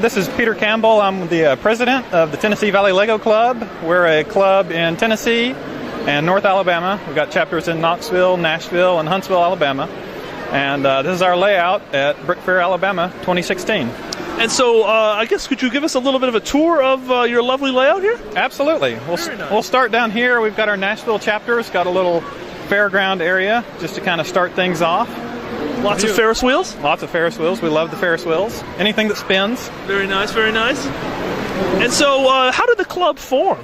This is Peter Campbell. I'm the president of the Tennessee Valley Lego Club. We're a club in Tennessee and North Alabama. We've got chapters in Knoxville, Nashville, and Huntsville, Alabama. And this is our layout at BrickFair, Alabama, 2016. And so, I guess, could you give us a little bit of a tour of your lovely layout here? Absolutely. We'll start down here. We've got our Nashville chapters, got a little fairground area just to kind of start things off. Lots of Ferris wheels? Lots of Ferris wheels. We love the Ferris wheels. Anything that spins. Very nice, very nice. And so, how did the club form?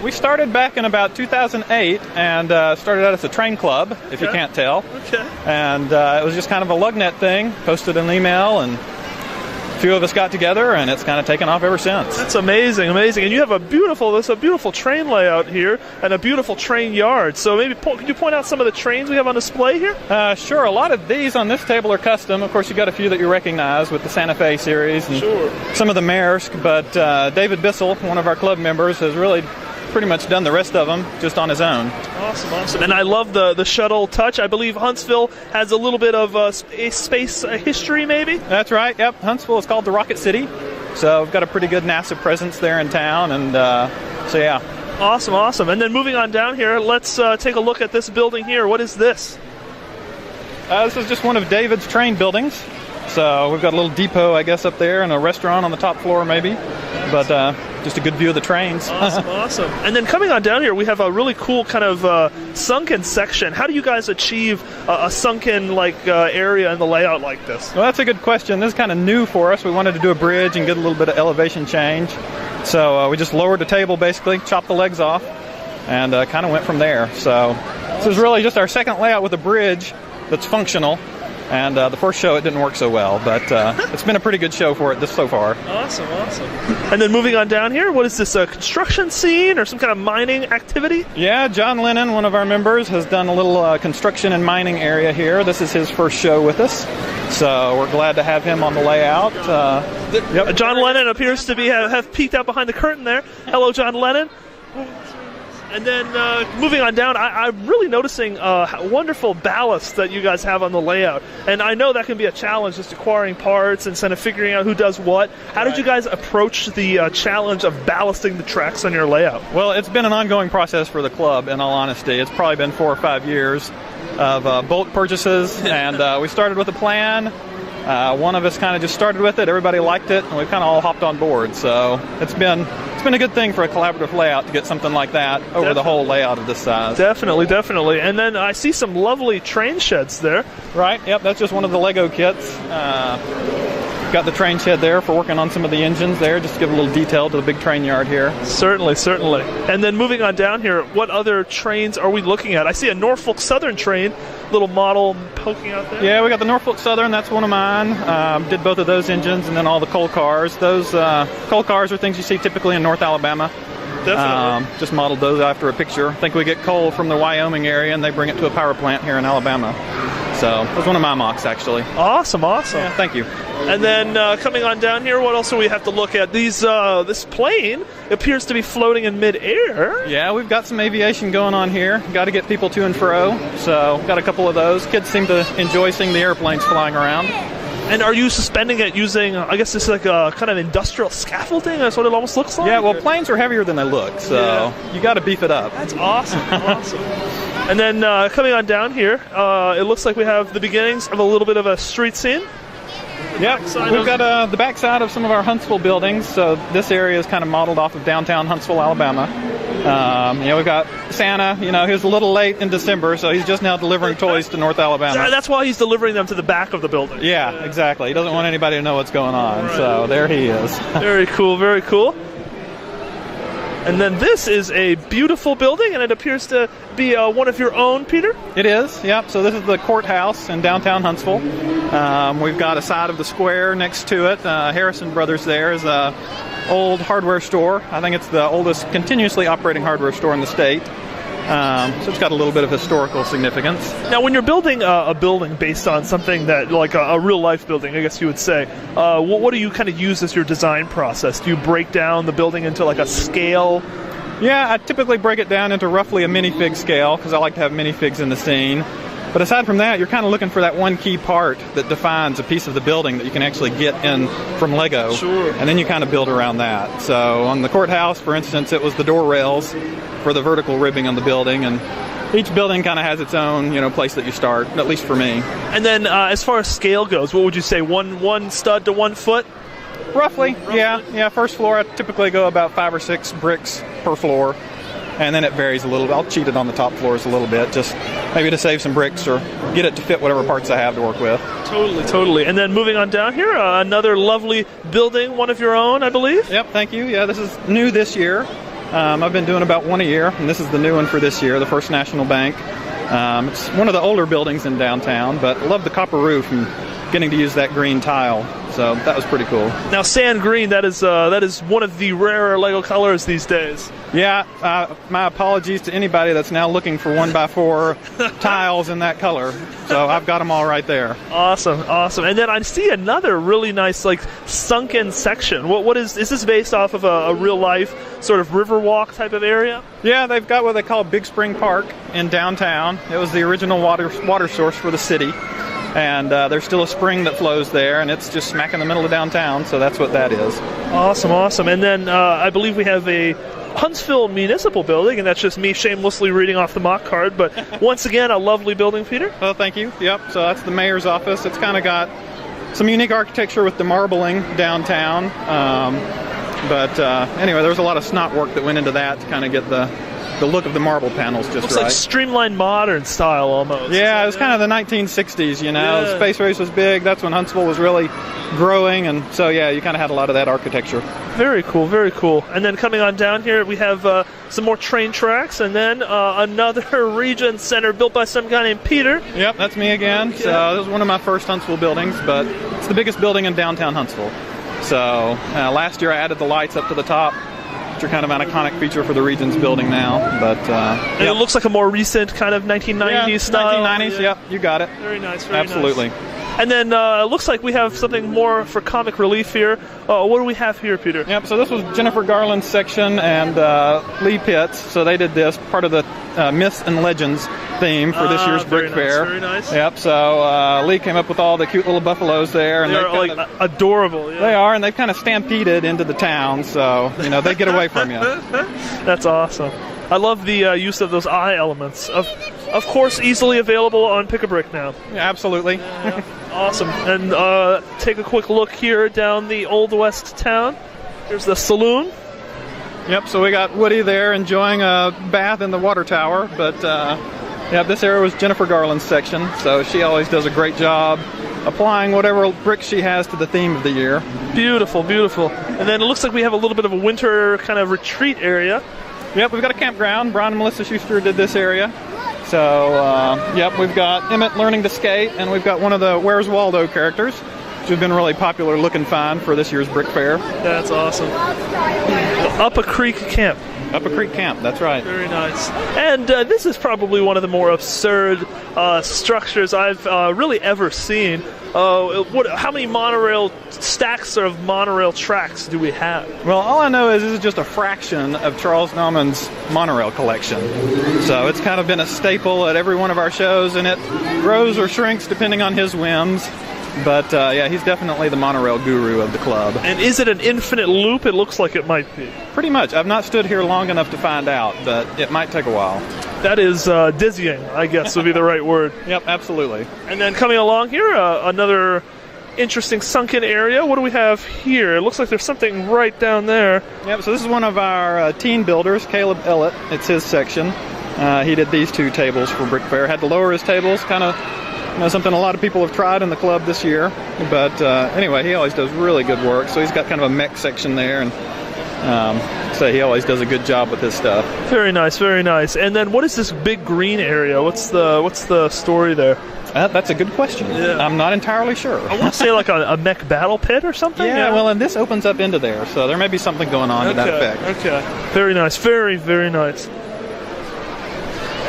We started back in about 2008 and started out as a train club, if you can't tell. Okay. And it was just kind of a lug net thing, posted an email, and a few of us got together, and it's kind of taken off ever since. That's amazing, amazing. And you have a beautiful train layout here and a beautiful train yard. So maybe could you point out some of the trains we have on display here? Sure. A lot of these on this table are custom. Of course, you got a few that you recognize with the Santa Fe series and some of the Maersk, but David Bissell, one of our club members, has really pretty much done the rest of them just on his own. Awesome, awesome. And I love the shuttle touch. I believe Huntsville has a little bit of space history, maybe? That's right, yep. Huntsville is called the Rocket City, so we've got a pretty good NASA presence there in town, and so yeah. Awesome, awesome. And then moving on down here, let's take a look at this building here. What is this? This is just one of David's train buildings. So we've got a little depot, I guess, up there, and a restaurant on the top floor, maybe. But just a good view of the trains. Awesome, awesome. And then coming on down here, we have a really cool kind of sunken section. How do you guys achieve a sunken area in the layout like this? Well, that's a good question. This is kind of new for us. We wanted to do a bridge and get a little bit of elevation change. So we just lowered the table, basically, chopped the legs off, and kind of went from there. So this is really just our second layout with a bridge that's functional. And the first show, it didn't work so well, but it's been a pretty good show for it so far. Awesome, awesome. And then moving on down here, what is this, a construction scene or some kind of mining activity? Yeah, John Lennon, one of our members, has done a little construction and mining area here. This is his first show with us, so we're glad to have him on the layout. John Lennon appears to have peeked out behind the curtain there. Hello, John Lennon. And then moving on down, I'm really noticing wonderful ballast that you guys have on the layout. And I know that can be a challenge, just acquiring parts and kind of figuring out who does what. How did you guys approach the challenge of ballasting the tracks on your layout? Well, it's been an ongoing process for the club, in all honesty. It's probably been 4 or 5 years of bulk purchases, and we started with a plan. One of us kind of just started with it. Everybody liked it, and we kind of all hopped on board. So it's been a good thing for a collaborative layout to get something like that over the whole layout of this size. Definitely, definitely. And then I see some lovely train sheds there. Right, yep, that's just one of the Lego kits. Got the train shed there for working on some of the engines there, just to give a little detail to the big train yard here. Certainly, certainly. And then moving on down here, what other trains are we looking at? I see a Norfolk Southern train, little model poking out there. Yeah, we got the Norfolk Southern, that's one of mine. Did both of those engines, and then all the coal cars. Those coal cars are things you see typically in North Alabama. Definitely. Just modeled those after a picture. I think we get coal from the Wyoming area, and they bring it to a power plant here in Alabama. So it was one of my mocks, actually. Awesome, awesome. Yeah, thank you. And then coming on down here, what else do we have to look at? This plane appears to be floating in midair. Yeah, we've got some aviation going on here. Got to get people to and fro, so got a couple of those. Kids seem to enjoy seeing the airplanes flying around. And are you suspending it using, I guess it's like a kind of industrial scaffolding? That's what it almost looks like? Yeah, well, planes are heavier than they look, so you got to beef it up. That's awesome, awesome. And then coming on down here, it looks like we have the beginnings of a little bit of a street scene. Yep, we've got the backside of some of our Huntsville buildings, so this area is kind of modeled off of downtown Huntsville, Alabama. We've got Santa, he was a little late in December, so he's just now delivering toys to North Alabama. That's why he's delivering them to the back of the building. Yeah, exactly. He doesn't want anybody to know what's going on, so there he is. Very cool, very cool. And then this is a beautiful building, and it appears to be one of your own, Peter? It is, yep. So this is the courthouse in downtown Huntsville. We've got a side of the square next to it. Harrison Brothers there is a old hardware store. I think it's the oldest continuously operating hardware store in the state. So it's got a little bit of historical significance. Now, when you're building a building based on something that, like a real-life building, I guess you would say, what do you kind of use as your design process? Do you break down the building into like a scale? Yeah, I typically break it down into roughly a minifig scale because I like to have minifigs in the scene. But aside from that, you're kind of looking for that one key part that defines a piece of the building that you can actually get in from Lego. Sure. And then you kind of build around that. So on the courthouse, for instance, it was the door rails for the vertical ribbing on the building, and each building kind of has its own, place that you start, at least for me. And then as far as scale goes, what would you say, one stud to 1 foot? Roughly, yeah. First floor, I typically go about 5 or 6 bricks per floor. And then it varies a little bit. I'll cheat it on the top floors a little bit, just maybe to save some bricks or get it to fit whatever parts I have to work with. Totally. And then moving on down here, another lovely building, one of your own, I believe? Yep, thank you. Yeah, this is new this year. I've been doing about one a year, and this is the new one for this year, the First National Bank. It's one of the older buildings in downtown, but I love the copper roof and getting to use that green tile. So that was pretty cool. Now, sand green, that is one of the rarer Lego colors these days. Yeah, my apologies to anybody that's now looking for 1x4 tiles in that color. So I've got them all right there. Awesome. And then I see another really nice, sunken section. What is this based off of a real life sort of riverwalk type of area? Yeah, they've got what they call Big Spring Park in downtown. It was the original water source for the city. And there's still a spring that flows there, and it's just smack in the middle of downtown, so that's what that is. Awesome. And then I believe we have a Huntsville Municipal Building, and that's just me shamelessly reading off the mock card. But once again, a lovely building, Peter. Oh, thank you. Yep, so that's the mayor's office. It's kind of got some unique architecture with the marbling downtown. But anyway, there was a lot of snot work that went into that to kind of get the look of the marble panels just Looks right. Like streamlined modern style almost. Yeah, it was kind of the 1960s, Yeah. Space race was big. That's when Huntsville was really growing, and so yeah, you kind of had a lot of that architecture. Very cool. And then coming on down here, we have some more train tracks, and then another region center built by some guy named Peter. Yep, that's me again. Okay. So this is one of my first Huntsville buildings, but it's the biggest building in downtown Huntsville. So last year I added the lights up to the top, which are kind of an iconic feature for the Regions building now. But and it looks like a more recent kind of 1990s style. 1990s, yep, you got it. Very nice. Absolutely. Nice. And then it looks like we have something more for comic relief here. What do we have here, Peter? Yep, so this was Jennifer Garland's section and Lee Pitts. So they did this, part of the Myths and Legends theme for this year's BrickFair. Very nice. Yep, so Lee came up with all the cute little buffaloes there. And They're adorable. Yeah. They are, and they've kind of stampeded into the town, so, they get away from you. That's awesome. I love the use of those eye elements. Of course, easily available on Pick-a-Brick now. Yeah, absolutely. Awesome. And take a quick look here down the Old West town. Here's the saloon. Yep, so we got Woody there enjoying a bath in the water tower. But, this area was Jennifer Garland's section, so she always does a great job applying whatever bricks she has to the theme of the year. Beautiful. And then it looks like we have a little bit of a winter kind of retreat area. Yep, we've got a campground. Brian and Melissa Schuster did this area. So, we've got Emmett learning to skate, and we've got one of the Where's Waldo characters, which has been really popular look and find for this year's BrickFair. That's awesome. Up a Creek Camp. Up a Creek Camp, that's right. Very nice. And this is probably one of the more absurd structures I've really ever seen. How many monorail stacks of monorail tracks do we have? Well, all I know is this is just a fraction of Charles Nauman's monorail collection. So it's kind of been a staple at every one of our shows, and it grows or shrinks depending on his whims. But he's definitely the monorail guru of the club. And is it an infinite loop? It looks like it might be. Pretty much. I've not stood here long enough to find out, but it might take a while. That is dizzying, I guess would be the right word. Yep, absolutely. And then coming along here, another interesting sunken area. What do we have here? It looks like there's something right down there. Yep, so this is one of our teen builders, Caleb Ellett. It's his section. He did these 2 tables for BrickFair. Had to lower his tables, kind of something a lot of people have tried in the club this year. But anyway, he always does really good work. So he's got kind of a mech section there, and so he always does a good job with his stuff. Very nice. And then what is this big green area? What's the story there? That's a good question. Yeah. I'm not entirely sure. I want to say like a mech battle pit or something? Yeah, well, and this opens up into there, so there may be something going on to that effect. Okay. Very nice. Very, very nice.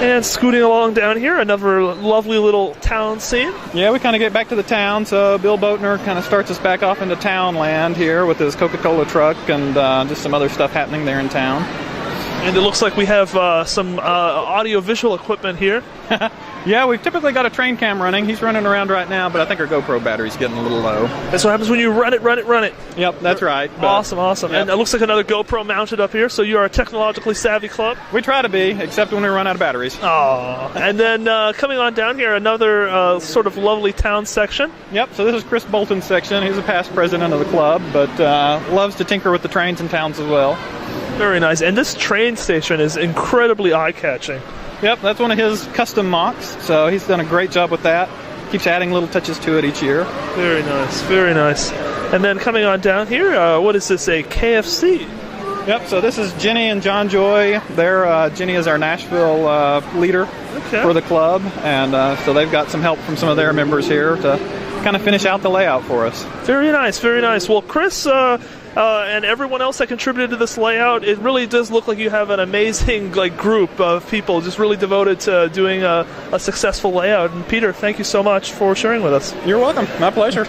And scooting along down here, another lovely little town scene. Yeah, we kind of get back to the town, so Bill Boatner kind of starts us back off into town land here with his Coca-Cola truck and just some other stuff happening there in town. And it looks like we have some audio-visual equipment here. Yeah, we've typically got a train cam running. He's running around right now, but I think our GoPro battery's getting a little low. That's what happens when you run it. Yep, that's right. Awesome. Yep. And it looks like another GoPro mounted up here, so you are a technologically savvy club. We try to be, except when we run out of batteries. Oh, and then coming on down here, another sort of lovely town section. Yep, so this is Chris Bolton's section. He's a past president of the club, but loves to tinker with the trains and towns as well. Very nice. And this train station is incredibly eye-catching. Yep, that's one of his custom mocks, so he's done a great job with that. Keeps adding little touches to it each year. Very nice. And then coming on down here, what is this, a KFC? Yep, so this is Jenny and John Joy. Jenny is our Nashville leader for the club, and so they've got some help from some of their members here to kind of finish out the layout for us. Very nice. Well, Chris and everyone else that contributed to this layout, it really does look like you have an amazing group of people just really devoted to doing a successful layout. And Peter, thank you so much for sharing with us. You're welcome. My pleasure.